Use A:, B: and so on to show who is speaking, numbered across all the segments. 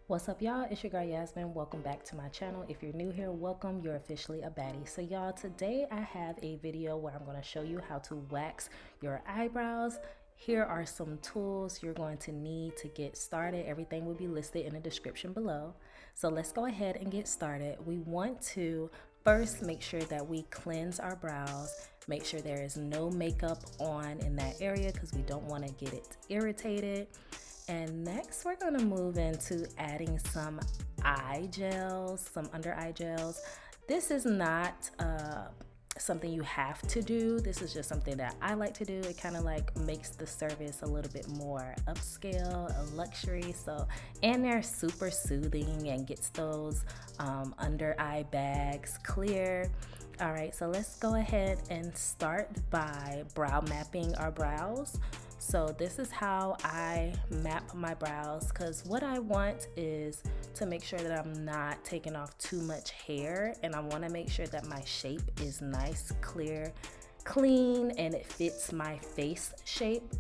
A: What's up, y'all? It's your girl Yazzmine. Welcome back to my channel. If you're new here, welcome. You're officially a baddie. So y'all, today I have a video where I'm going to show you how to wax your eyebrows. Here are some tools you're going to need to get started. Everything will be listed in the description below. So let's go ahead and get started. We want to first make sure that we cleanse our brows. Make sure there is no makeup on in that area because we don't want to get it irritated. And next we're going to move into adding some eye gels, some under eye gels. This is not something you have to do. This is just something that I like to do. It kind of like makes the service a little bit more upscale, a luxury. So, and they're super soothing and gets those under eye bags clear. All right, so let's go ahead and start by brow mapping our brows. So this is how I map my brows, because what I want is to make sure that I'm not taking off too much hair, and I want to make sure that my shape is nice, clear, clean, and it fits my face shape.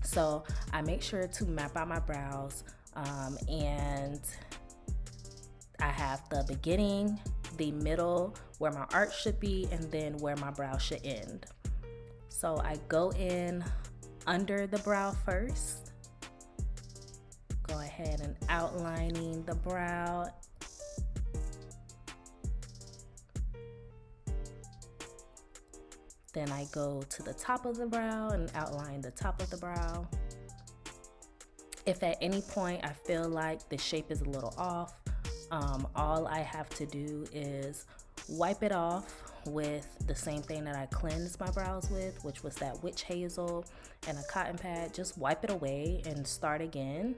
A: So I make sure to map out my brows, and I have the beginning, the middle, where my arch should be, and then where my brow should end. So I go in under the brow first. Go ahead and outlining the brow. Then I go to the top of the brow and outline the top of the brow. If at any point I feel like the shape is a little off, all I have to do is wipe it off with the same thing that I cleansed my brows with, which was that witch hazel and a cotton pad. Just wipe it away and start again.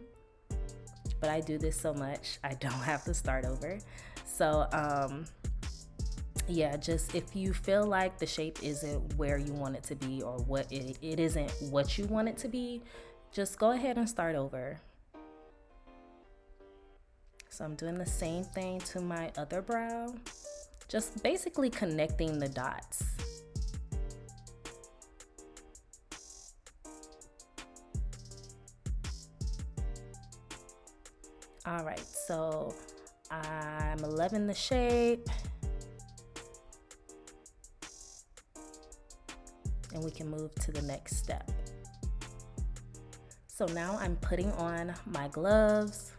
A: But I do this so much I don't have to start over. So yeah, just if you feel like the shape isn't where you want it to be, or what it isn't what you want it to be, just go ahead and start over. So I'm doing the same thing to my other brow, just basically connecting the dots. All right, so I'm loving the shape. And we can move to the next step. So now I'm putting on my gloves,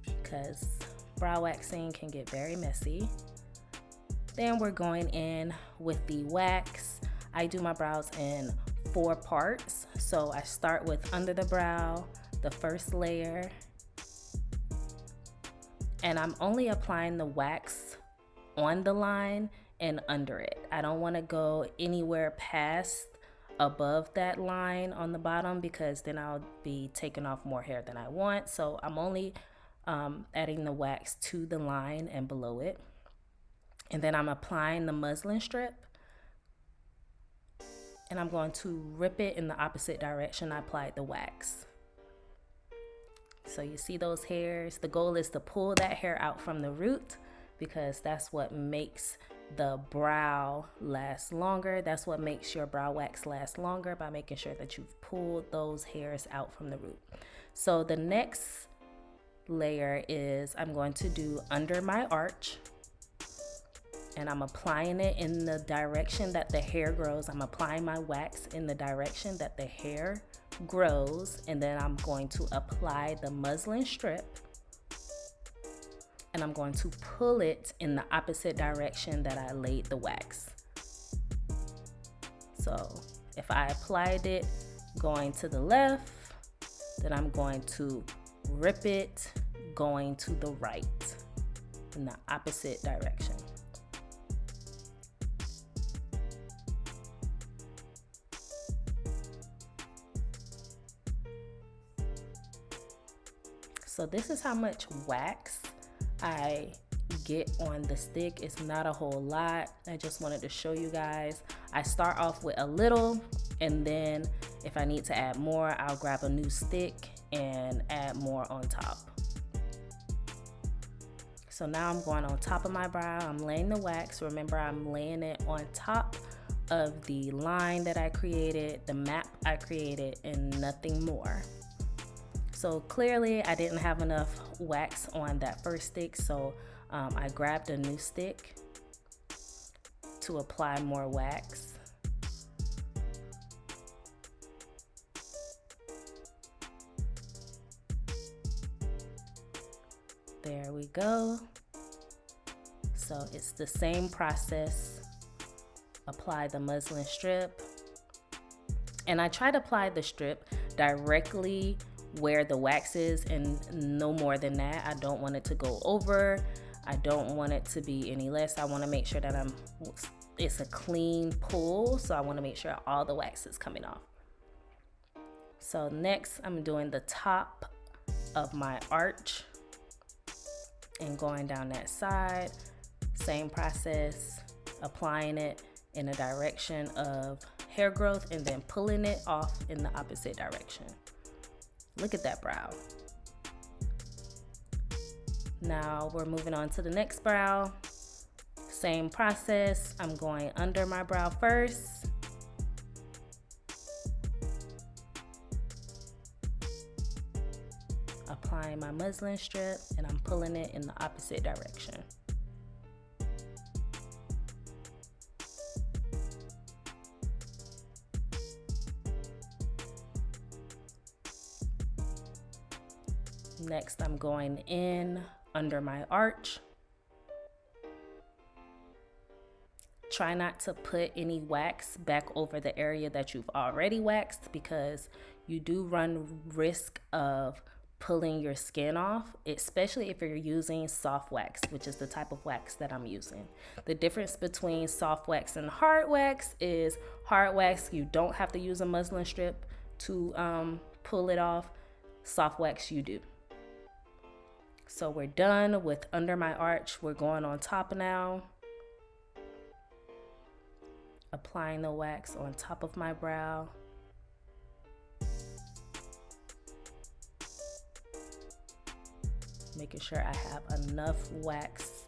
A: because brow waxing can get very messy. Then we're going in with the wax. I do my brows in 4 parts. So I start with under the brow, the first layer, and I'm only applying the wax on the line and under it. I don't want to go anywhere past above that line on the bottom, because then I'll be taking off more hair than I want. So I'm only adding the wax to the line and below it. And then I'm applying the muslin strip, and I'm going to rip it in the opposite direction I applied the wax. So you see those hairs? The goal is to pull that hair out from the root, because that's what makes the brow last longer. That's what makes your brow wax last longer, by making sure that you've pulled those hairs out from the root. So the next layer is I'm going to do under my arch, and I'm applying it in the direction that the hair grows. I'm applying my wax in the direction that the hair grows, and then I'm going to apply the muslin strip, and I'm going to pull it in the opposite direction that I laid the wax. So if I applied it going to the left, then I'm going to rip it going to the right in the opposite direction. So this is how much wax I get on the stick. It's not a whole lot. I just wanted to show you guys. I start off with a little, and then if I need to add more, I'll grab a new stick and add more on top. So now I'm going on top of my brow. I'm laying the wax. Remember, I'm laying it on top of the line that I created, the map I created, and nothing more. So clearly I didn't have enough wax on that first stick, so I grabbed a new stick to apply more wax. There we go. So it's the same process. Apply the muslin strip. And I try to apply the strip directly where the wax is and no more than that. I don't want it to go over. I don't want it to be any less. I want to make sure that it's a clean pull. So I want to make sure all the wax is coming off. So next I'm doing the top of my arch and going down that side. Same process, applying it in a direction of hair growth and then pulling it off in the opposite direction. Look at that brow. Now we're moving on to the next brow. Same process. I'm going under my brow first. Applying my muslin strip and I'm pulling it in the opposite direction. Next, I'm going in under my arch. Try not to put any wax back over the area that you've already waxed because you do run risk of pulling your skin off, especially if you're using soft wax, which is the type of wax that I'm using. The difference between soft wax and hard wax is hard wax, you don't have to use a muslin strip to pull it off. Soft wax, you do. So we're done with under my arch. We're going on top now. Applying the wax on top of my brow. Making sure I have enough wax.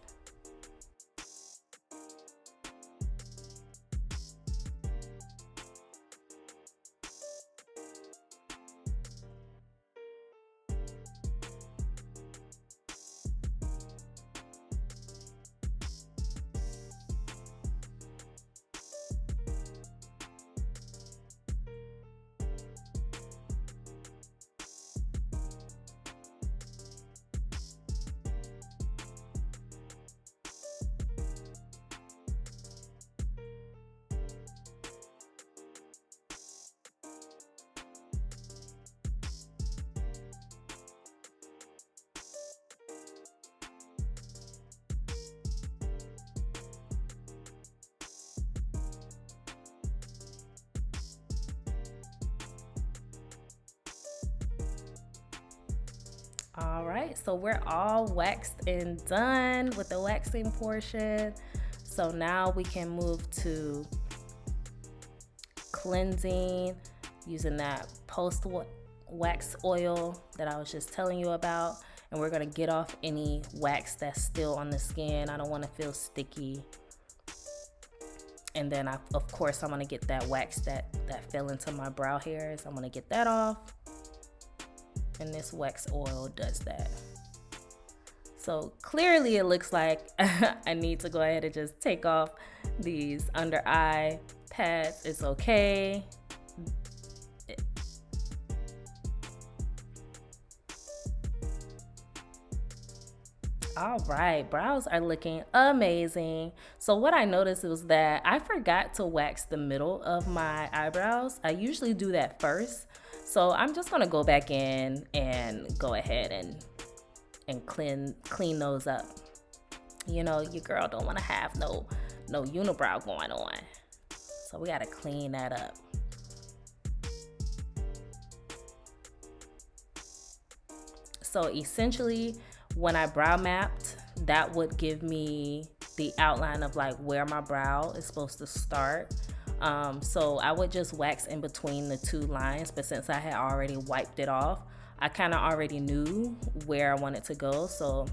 A: All right, so we're all waxed and done with the waxing portion. So now we can move to cleansing using that post wax oil that I was just telling you about. And we're gonna get off any wax that's still on the skin. I don't wanna feel sticky. And then of course, I'm gonna get that wax that fell into my brow hairs. I'm gonna get that off. And this wax oil does that. So clearly it looks like I need to go ahead and just take off these under eye pads. It's okay. All right, brows are looking amazing. So what I noticed was that I forgot to wax the middle of my eyebrows. I usually do that first. So I'm just gonna go back in and go ahead and clean those up. You know, your girl don't wanna have no unibrow going on. So we gotta clean that up. So essentially, when I brow mapped, that would give me the outline of like where my brow is supposed to start. So I would just wax in between the two lines, but since I had already wiped it off, I kind of already knew where I wanted to go, so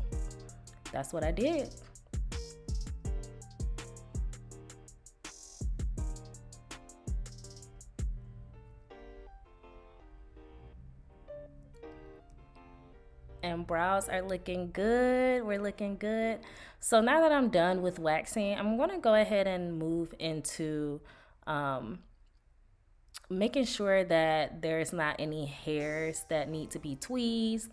A: that's what I did. And brows are looking good. We're looking good. So now that I'm done with waxing, I'm going to go ahead and move into making sure that there's not any hairs that need to be tweezed.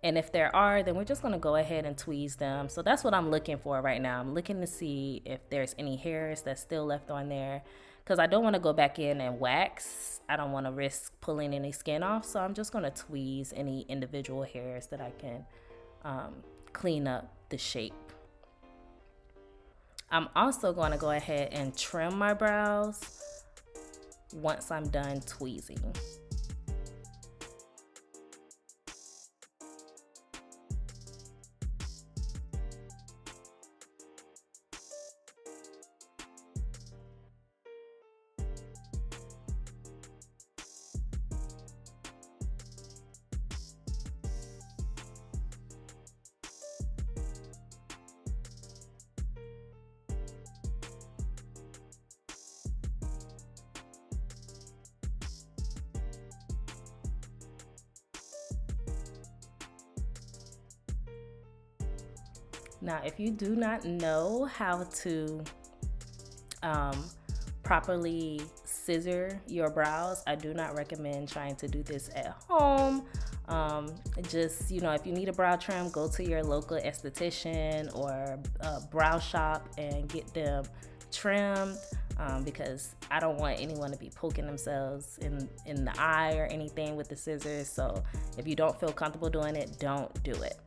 A: And if there are, then we're just going to go ahead and tweeze them. So that's what I'm looking for right now. I'm looking to see if there's any hairs that's still left on there, because I don't want to go back in and wax. I don't want to risk pulling any skin off. So I'm just going to tweeze any individual hairs that I can clean up the shape. I'm also going to go ahead and trim my brows once I'm done tweezing. Now, if you do not know how to properly scissor your brows, I do not recommend trying to do this at home. Just, you know, if you need a brow trim, go to your local esthetician or brow shop and get them trimmed, because I don't want anyone to be poking themselves in the eye or anything with the scissors. So if you don't feel comfortable doing it, don't do it.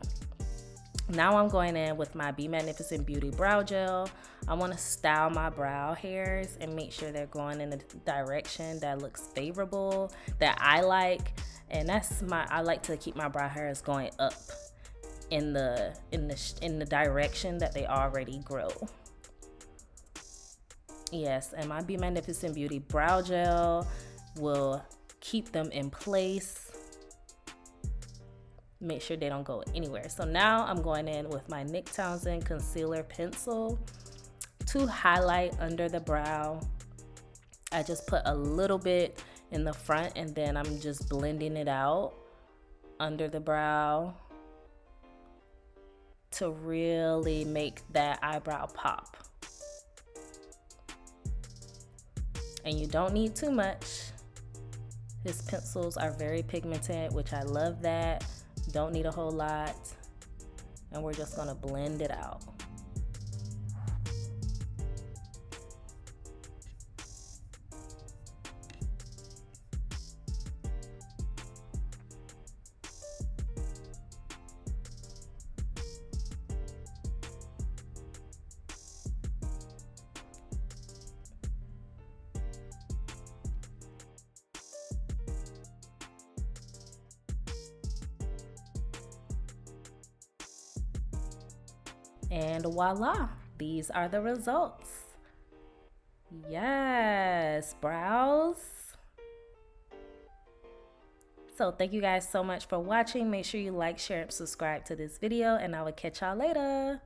A: Now I'm going in with my Be Magnificent Beauty Brow Gel. I want to style my brow hairs and make sure they're going in a direction that looks favorable, that I like. And I like to keep my brow hairs going up in the direction that they already grow. Yes, and my Be Magnificent Beauty Brow Gel will keep them in place. Make sure they don't go anywhere. So now I'm going in with my Nick Townsend Concealer Pencil to highlight under the brow. I just put a little bit in the front and then I'm just blending it out under the brow to really make that eyebrow pop. And you don't need too much. His pencils are very pigmented, which I love that. Don't need a whole lot, and we're just gonna blend it out. And voila, these are the results. Yes, brows. So thank you guys so much for watching. Make sure you like, share, and subscribe to this video, and I will catch y'all later.